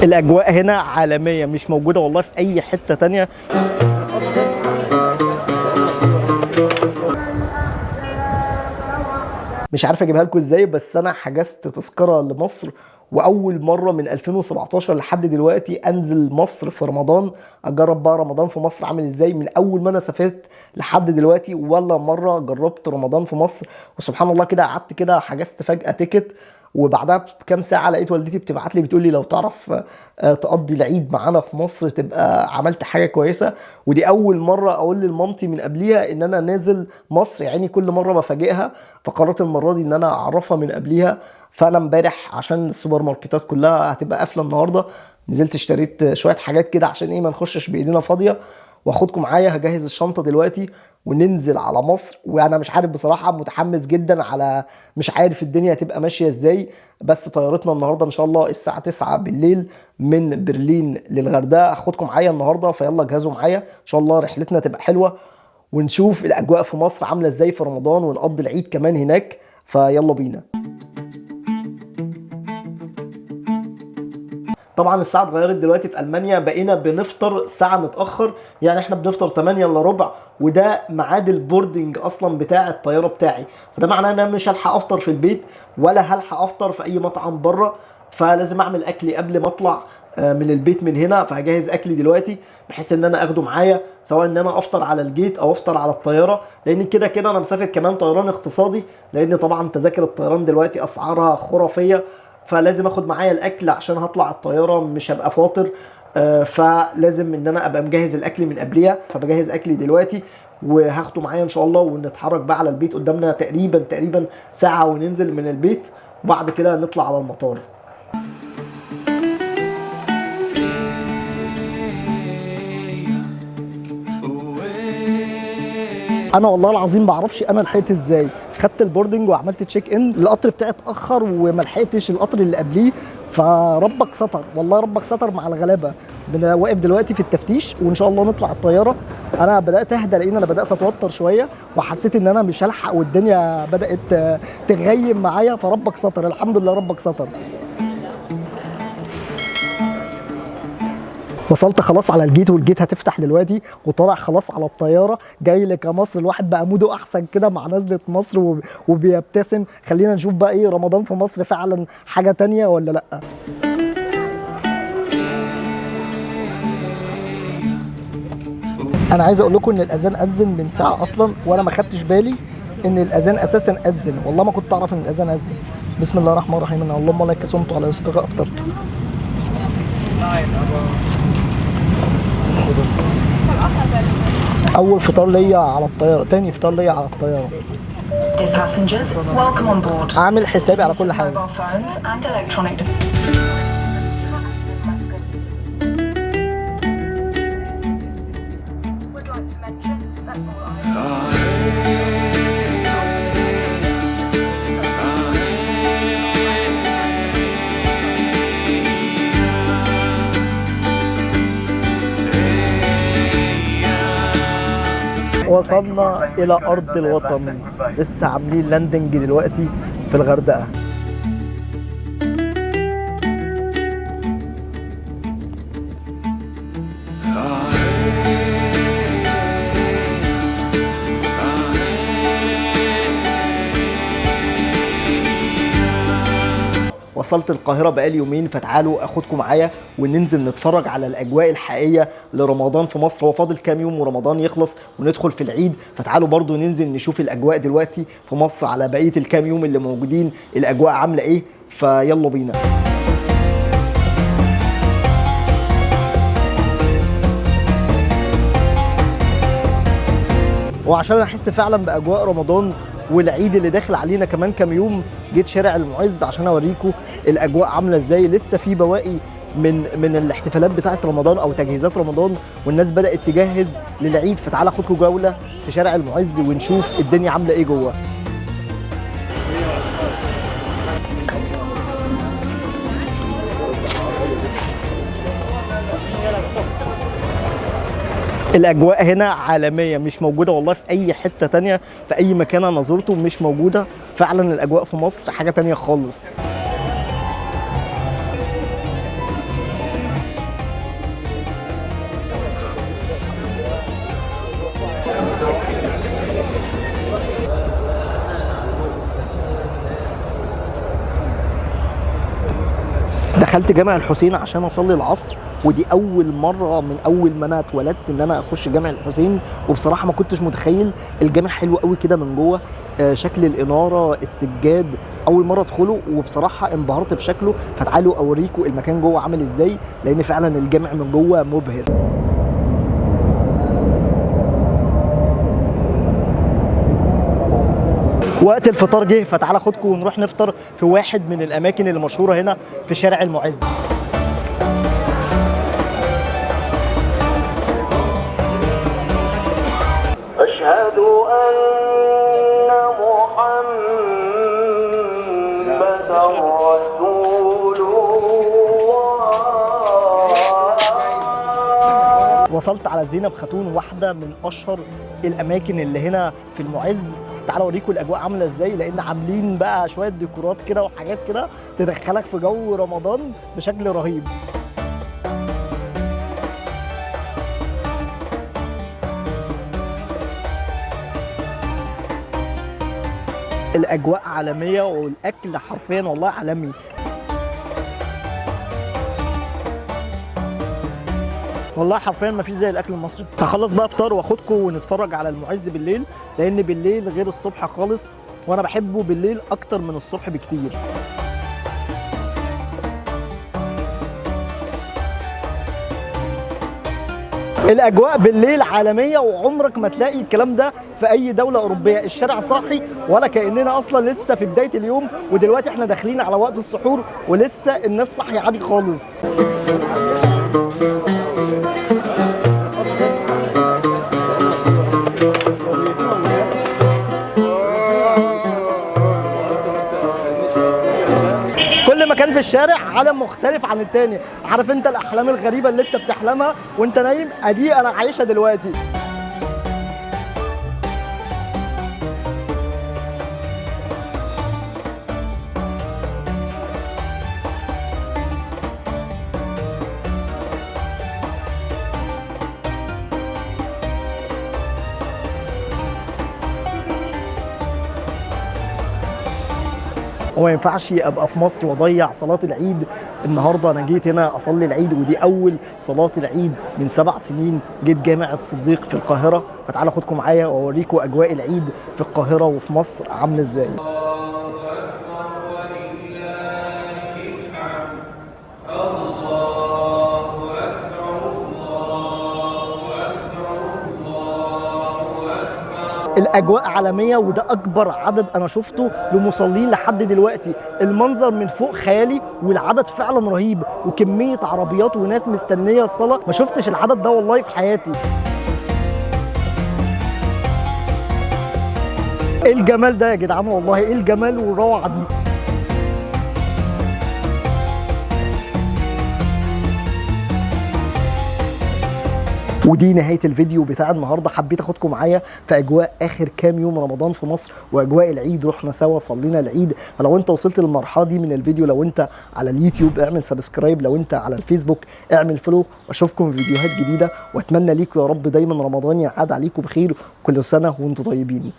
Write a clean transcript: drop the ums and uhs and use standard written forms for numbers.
الاجواء هنا عالميه، مش موجوده والله في اي حته تانية. مش عارف اجيبها لكم ازاي، بس انا حجزت تذكره لمصر، واول مره من 2017 لحد دلوقتي انزل مصر في رمضان، اجرب بقى رمضان في مصر عامل ازاي. من اول ما انا سافرت لحد دلوقتي ولا مره جربت رمضان في مصر. وسبحان الله كده قعدت كده حجزت فجاه تيكت، وبعدها بكام ساعه لقيت والدتي بتبعت لي بتقول لي لو تعرف تقضي العيد معانا في مصر تبقى عملت حاجه كويسه. ودي اول مره اقول لمامتي من قبليها ان انا نازل مصر، يعني كل مره بفاجئها، فقررت المره دي ان انا اعرفها من قبليها. فانا امبارح عشان السوبر ماركتات كلها هتبقى قافله النهارده، نزلت اشتريت شويه حاجات كده عشان ايه ما نخشش بايدينا فاضيه، واخدكم معايا. هجهز الشنطه دلوقتي وننزل على مصر. وانا مش عارف بصراحه، متحمس جدا، على مش عارف الدنيا هتبقى ماشيه ازاي. بس طيارتنا النهارده ان شاء الله الساعه 9 بالليل من برلين للغردقه. هاخدكم معايا النهارده، فيلا جهزوا معايا ان شاء الله رحلتنا تبقى حلوه، ونشوف الاجواء في مصر عامله ازاي في رمضان، ونقضي العيد كمان هناك. فيلا بينا. طبعا الساعه اتغيرت دلوقتي في المانيا، بقينا بنفطر ساعه متاخر، يعني احنا بنفطر 8 الا ربع، وده ميعاد البوردنج اصلا بتاع الطياره بتاعي. فده معناه ان انا مش هلحق افطر في البيت ولا هلحق افطر في اي مطعم بره، فلازم اعمل اكلي قبل ما اطلع من البيت من هنا. فهجهز اكلي دلوقتي بحيث ان انا اخده معايا، سواء ان انا افطر على الجيت او افطر على الطياره، لان كده كده انا مسافر كمان طيران اقتصادي، لان طبعا تذاكر الطيران دلوقتي اسعارها خرافيه. فلازم اخد معايا الاكل عشان هطلع الطياره مش هبقى فاطر. فلازم ان انا ابقى مجهز الاكل من قبلها، فبجهز اكلي دلوقتي وهاخده معايا ان شاء الله، ونتحرك بقى على البيت. قدامنا تقريبا ساعه وننزل من البيت، وبعد كده نطلع على المطار. انا والله العظيم ما اعرفش انا لحقت ازاي. خدت البوردنج وعملت تشيك ان، القطر بتاعي اتاخر وما لحقتش القطر اللي قبليه، فربك ستر والله، ربك ستر مع الغلابه. واقف دلوقتي في التفتيش وان شاء الله نطلع الطياره. انا بدات اهدى لان انا بدات اتوتر شويه، وحسيت ان انا مش هلحق والدنيا بدات تغيم معايا، فربك ستر الحمد لله ربك ستر. وصلت خلاص على الجيت، والجيت هتفتح دلوقتي، وطالع خلاص على الطياره جاي لك يا مصر. الواحد بقى موده احسن كده مع نزله مصر وبيبتسم. خلينا نشوف بقى ايه رمضان في مصر فعلا حاجه تانية ولا لا. انا عايز اقول لكم ان الاذان اذن من ساعه اصلا، وانا ما خدتش بالي ان الاذان اساسا اذن، والله ما كنت اعرف ان الاذان اذن. بسم الله الرحمن الرحيم. ان اللهم لك صمت على رزقك افطرت. اول فطار ليا على الطياره، تاني فطار ليا على الطياره. عامل حسابي على كل حاجه. وصلنا الى ارض الوطن، لسه عاملين لاندنج دلوقتي في الغردقه. وصلت القاهرة بقالي يومين، فتعالوا اخدكم معايا وننزل نتفرج على الاجواء الحقيقية لرمضان في مصر. هو فاضل كام يوم ورمضان يخلص وندخل في العيد، فتعالوا برضو ننزل نشوف الاجواء دلوقتي في مصر على بقية الكام يوم اللي موجودين، الاجواء عاملة ايه. فيلا بينا. وعشان احس فعلا باجواء رمضان والعيد اللي داخل علينا كمان كام يوم، جيت شارع المعز عشان اوريكم الاجواء عامله ازاي. لسه في بواقي من الاحتفالات بتاعه رمضان او تجهيزات رمضان، والناس بدات تجهز للعيد. فتعالى اخدكم جوله في شارع المعز ونشوف الدنيا عامله ايه جوه. الاجواء هنا عالميه، مش موجوده والله في اي حته تانية، في اي مكان انا زرته مش موجوده. فعلا الاجواء في مصر حاجه تانية خالص. دخلت جامع الحسين عشان اصلي العصر، ودي اول مره من اول ما انا اتولدت ان انا اخش جامع الحسين. وبصراحه ما كنتش متخيل الجامع حلو قوي كده من جوه، شكل الاناره، السجاد، اول مره ادخله وبصراحه انبهرت بشكله. فتعالوا اوريكم المكان جوه عامل ازاي، لان فعلا الجامع من جوه مبهر. وقت الفطار جه، فتعالى خدكم ونروح نفطر في واحد من الاماكن اللي مشهوره هنا في شارع المعز. أشهد أن محمدًا رسول الله. وصلت على زينب خاتون، واحده من اشهر الاماكن اللي هنا في المعز. تعالوا اوريكم الاجواء عامله ازاي، لان عاملين بقى شويه ديكورات كده وحاجات كده تدخلك في جو رمضان بشكل رهيب. الاجواء عالميه والاكل حرفيا والله عالمي. والله حرفيا ما فيش زي الاكل المصري. هخلص بقى افطار واخدكم ونتفرج على المعز بالليل، لان بالليل غير الصبح خالص، وانا بحبه بالليل اكتر من الصبح بكتير. الاجواء بالليل عالميه، وعمرك ما تلاقي الكلام ده في اي دوله اوروبيه. الشارع صاحي ولا كاننا اصلا لسه في بدايه اليوم، ودلوقتي احنا داخلين على وقت السحور ولسه الناس صاحيه عادي خالص. كل مكان في الشارع عالم مختلف عن التاني. عارف انت الاحلام الغريبه اللي انت بتحلمها وانت نايم، ادي انا عايشها دلوقتي. وما ينفعش ابقى في مصر واضيع صلاه العيد. النهارده انا جيت هنا اصلي العيد، ودي اول صلاه العيد من 7 سنين. جيت جامع الصديق في القاهره، فتعالوا خدكم معايا واوريكم اجواء العيد في القاهره وفي مصر عامله ازاي. الاجواء عالميه، وده اكبر عدد انا شفته لمصلين لحد دلوقتي. المنظر من فوق خيالي، والعدد فعلا رهيب، وكميه عربيات وناس مستنيه الصلاه. ما شفتش العدد ده والله في حياتي. ايه الجمال ده يا جدعان، والله ايه الجمال والروعه دي. ودي نهايه الفيديو بتاع النهارده. حبيت اخدكم معايا في اجواء اخر كام يوم رمضان في مصر، واجواء العيد. رحنا سوا صلينا العيد. فلو انت وصلت للمرحله دي من الفيديو، لو انت على اليوتيوب اعمل سبسكرايب، لو انت على الفيسبوك اعمل فولو، واشوفكم في فيديوهات جديده. واتمنى ليكم يا رب دايما رمضان يعاد عليكم بخير، وكل سنه وانتم طيبين.